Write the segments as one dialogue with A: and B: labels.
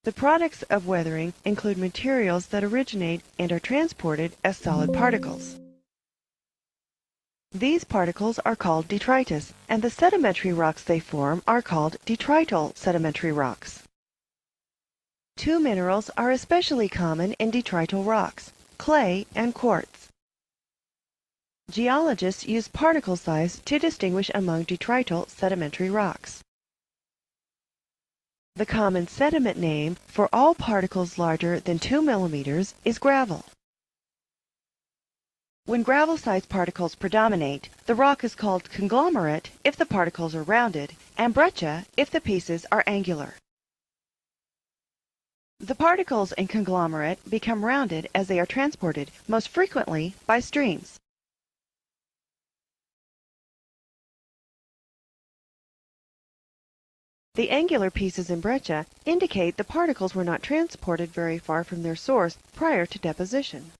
A: The products of weathering include materials that originate and are transported as solid particles. These particles are called detritus, and the sedimentary rocks they form are called detrital sedimentary rocks. Two minerals are especially common in detrital rocks, clay and quartz. Geologists use particle size to distinguish among detrital sedimentary rocks. The common sediment name for all particles larger than 2 millimeters is gravel. When gravel-sized particles predominate, the rock is called conglomerate if the particles are rounded, and breccia if the pieces are angular. The particles in conglomerate become rounded as they are transported, most frequently by streams. The angular pieces in breccia indicate the particles were not transported very far from their source prior to deposition.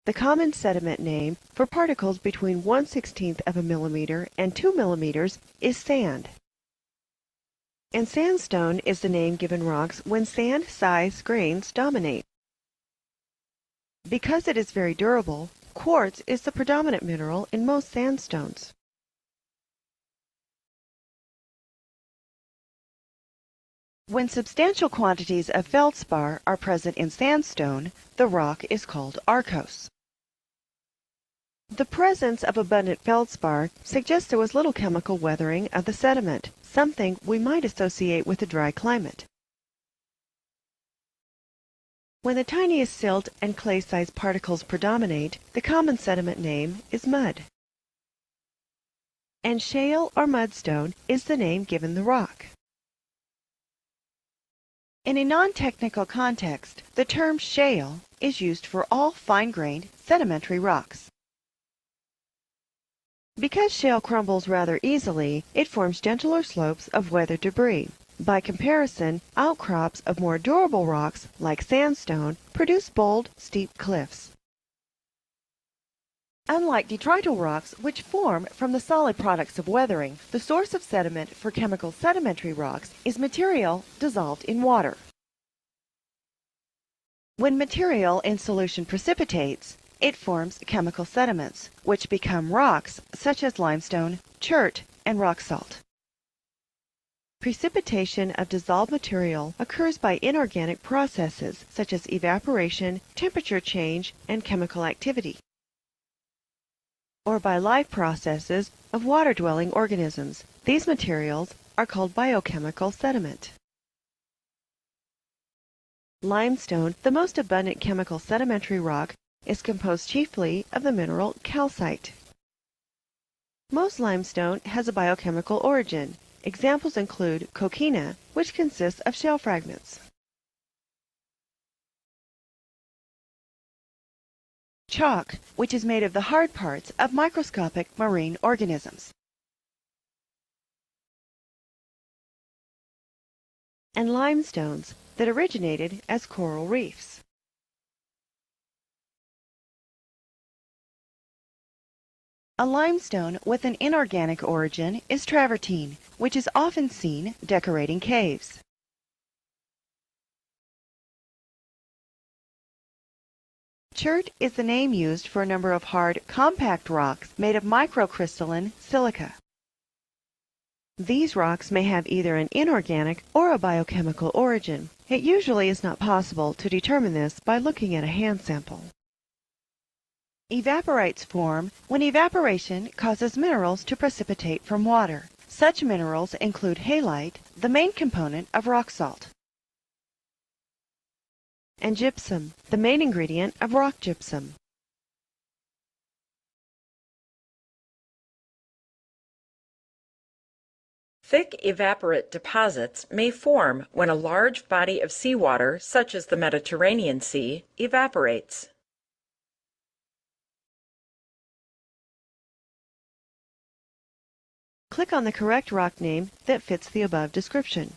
A: The common sediment name for particles between 1/16 of a millimeter and 2 millimeters is sand. And sandstone is the name given rocks when sand-size grains dominate. Because it is very durable, quartz is the predominant mineral in most sandstones. When substantial quantities of feldspar are present in sandstone, the rock is called arkose. The presence of abundant feldspar suggests there was little chemical weathering of the sediment, something we might associate with a dry climate. When the tiniest silt and clay-sized particles predominate, the common sediment name is mud. And shale or mudstone is the name given the rock. In a non-technical context, the term shale is used for all fine-grained sedimentary rocks. Because shale crumbles rather easily, it forms gentler slopes of weathered debris. By comparison, outcrops of more durable rocks, like sandstone, produce bold, steep cliffs. Unlike detrital rocks, which form from the solid products of weathering, the source of sediment for chemical sedimentary rocks is material dissolved in water. When material in solution precipitates, it forms chemical sediments, which become rocks such as limestone, chert, and rock salt. Precipitation of dissolved material occurs by inorganic processes such as evaporation, temperature change, and chemical activity, or by life processes of water-dwelling organisms. These materials are called biochemical sediment. Limestone, the most abundant chemical sedimentary rock, is composed chiefly of the mineral calcite. Most limestone has a biochemical origin. Examples include coquina, which consists of shale fragments. Chalk, which is made of the hard parts of microscopic marine organisms. And limestones that originated as coral reefs. A limestone with an inorganic origin is travertine, which is often seen decorating caves. Chert is the name used for a number of hard, compact rocks made of microcrystalline silica. These rocks may have either an inorganic or a biochemical origin. It usually is not possible to determine this by looking at a hand sample. Evaporites form when evaporation causes minerals to precipitate from water. Such minerals include halite, the main component of rock salt, and gypsum, the main ingredient of rock gypsum.
B: Thick evaporate deposits may form when a large body of seawater, such as the Mediterranean Sea, evaporates.
A: Click on the correct rock name that fits the above description.